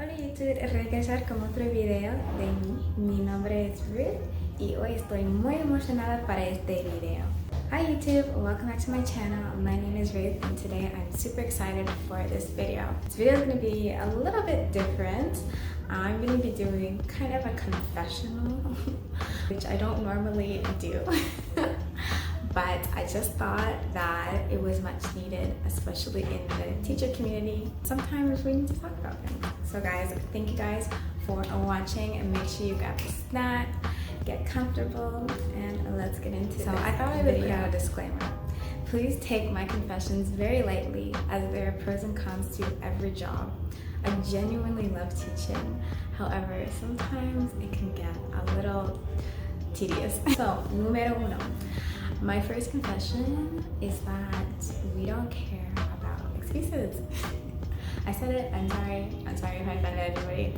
Hola YouTube, regresar con otro video de mí. Mi nombre es Ruth y hoy estoy muy emocionada para este video. Hi YouTube, welcome back to my channel. My name is Ruth and today I'm super excited for this video. This video is going to be a little bit different. I'm going to be doing kind of a confessional, which I don't normally do. But I just thought that it was much needed, especially in the teacher community. Sometimes we need to talk about things. So guys, thank you guys for watching and make sure you grab a snack, get comfortable, and let's get into it. So I thought I would put out a disclaimer. Please take my confessions very lightly as there are pros and cons to every job. I genuinely love teaching. However, sometimes it can get a little tedious. So, número uno. My first confession is that we don't care about excuses. I said it, I'm sorry if I offended anybody.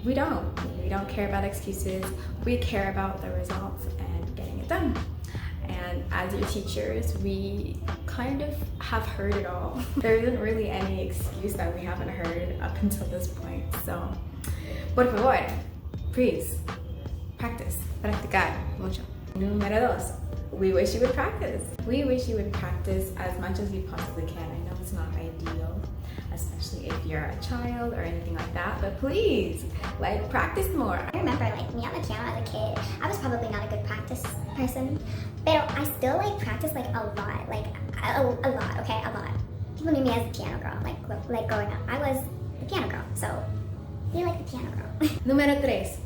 We don't care about excuses. We care about the results and getting it done. And as your teachers, we kind of have heard it all. There isn't really any excuse that we haven't heard up until this point. So, por favor, please, practice, practicar mucho. Número dos. We wish you would practice. We wish you would practice as much as you possibly can. I know it's not ideal, especially if you're a child or anything like that, but please, like, practice more. I remember, like, me on the piano as a kid, I was probably not a good practice person, but I still, like, practiced, like, a lot, okay, a lot. People knew me as the piano girl, like growing up. I was the piano girl, so you're like the piano girl. Número tres.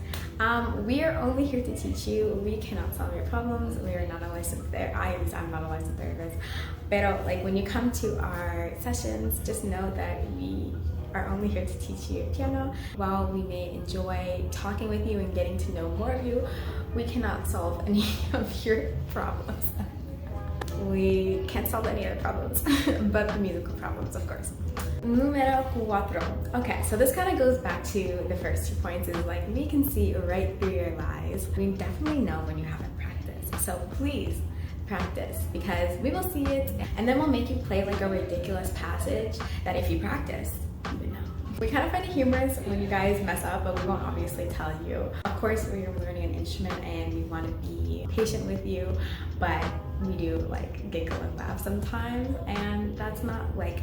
We are only here to teach you. We cannot solve your problems. We are not a licensed therapist. I'm not a licensed therapist. But like when you come to our sessions, just know that we are only here to teach you piano. While we may enjoy talking with you and getting to know more of you, we cannot solve any of your problems. We can't solve any other problems, but the musical problems, of course. Número cuatro. Okay, so this kind of goes back to the first 2 points, is like we can see right through your lies. We definitely know when you haven't practiced. So please practice, because we will see it and then we'll make you play like a ridiculous passage that if you practice, you would know. We kind of find it humorous when you guys mess up, but we won't obviously tell you. Of course, we're learning an instrument and we want to be patient with you, but we do like giggle and laugh sometimes, and that's not like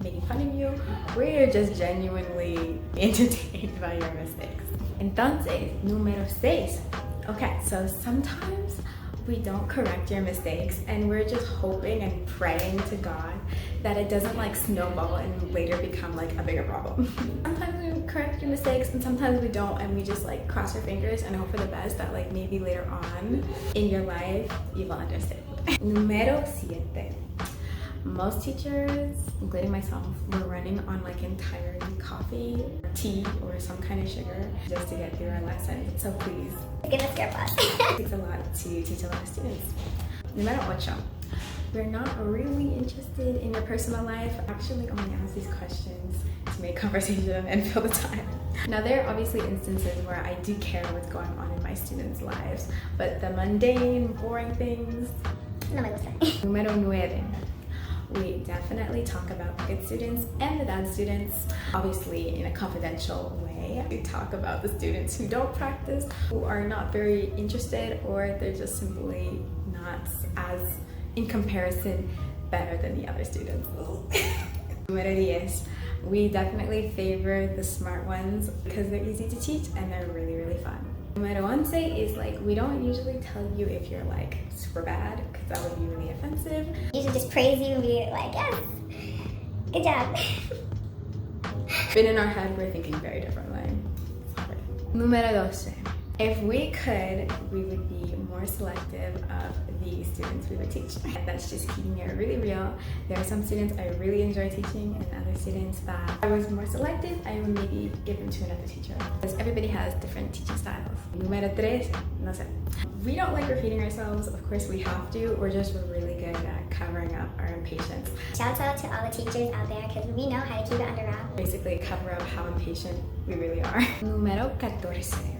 making fun of you. We're just genuinely entertained by your mistakes. Entonces, número seis. Okay, so sometimes we don't correct your mistakes and we're just hoping and praying to God that it doesn't like snowball and later become like a bigger problem. Sometimes we correct your mistakes and sometimes we don't, and we just like cross our fingers and hope for the best that like maybe later on in your life you will understand. Número siete. Most teachers, including myself, were running on like entirely coffee, tea, or some kind of sugar just to get through our lesson. So please, Give us your butt. it takes a lot to teach a lot of students. Número ocho. We're not really interested in your personal life. I actually only ask these questions to make conversation and fill the time. Now there are obviously instances where I do care what's going on in my students' lives, but the mundane, boring things, No me gusta. Número nueve. We definitely talk about the good students and the bad students, obviously in a confidential way. We talk about the students who don't practice, who are not very interested, or they're just simply not as, in comparison, better than the other students. Número 10. We definitely favor the smart ones because they're easy to teach and they're really, really fun. Número 11 is like, we don't usually tell you if you're like super bad, because that would be really offensive. You should just praise you and be like, yes, good job. But in our head, we're thinking very differently. Número 12. If we could, we would be more selective of the students we would teach. And that's just keeping it really real. There are some students I really enjoy teaching and other students that I was more selective, I would maybe give them to another teacher. Because everybody has different teaching styles. Número 3, no sé. We don't like repeating ourselves. Of course we have to. We're just really good at covering up our impatience. Shout out to all the teachers out there, because we know how to keep it under wraps. Basically cover up how impatient we really are. Número 14.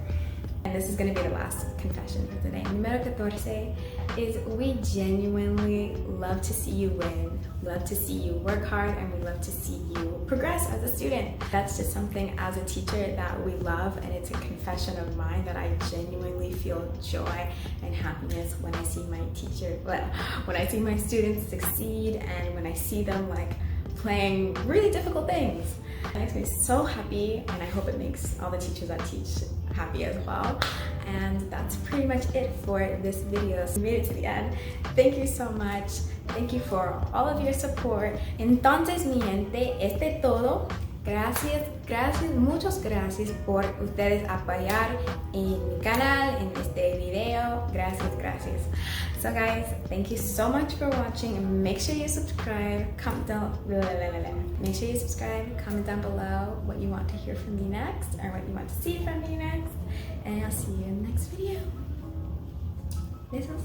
And this is going to be the last confession for today. Número 14 is we genuinely love to see you win, love to see you work hard, and we love to see you progress as a student. That's just something as a teacher that we love, and it's a confession of mine that I genuinely feel joy and happiness when I see my when I see my students succeed and when I see them like playing really difficult things. It makes me so happy, and I hope it makes all the teachers that teach happy as well. And that's pretty much it for this video. So you made it to the end. Thank you so much. Thank you for all of your support. Entonces, mi gente, este todo. Gracias, muchas gracias por ustedes apoyar en mi canal, en este video. Gracias. So guys, thank you so much for watching, and make sure you subscribe, comment down below what you want to hear from me next, or what you want to see from me next, and I'll see you in the next video. Besos.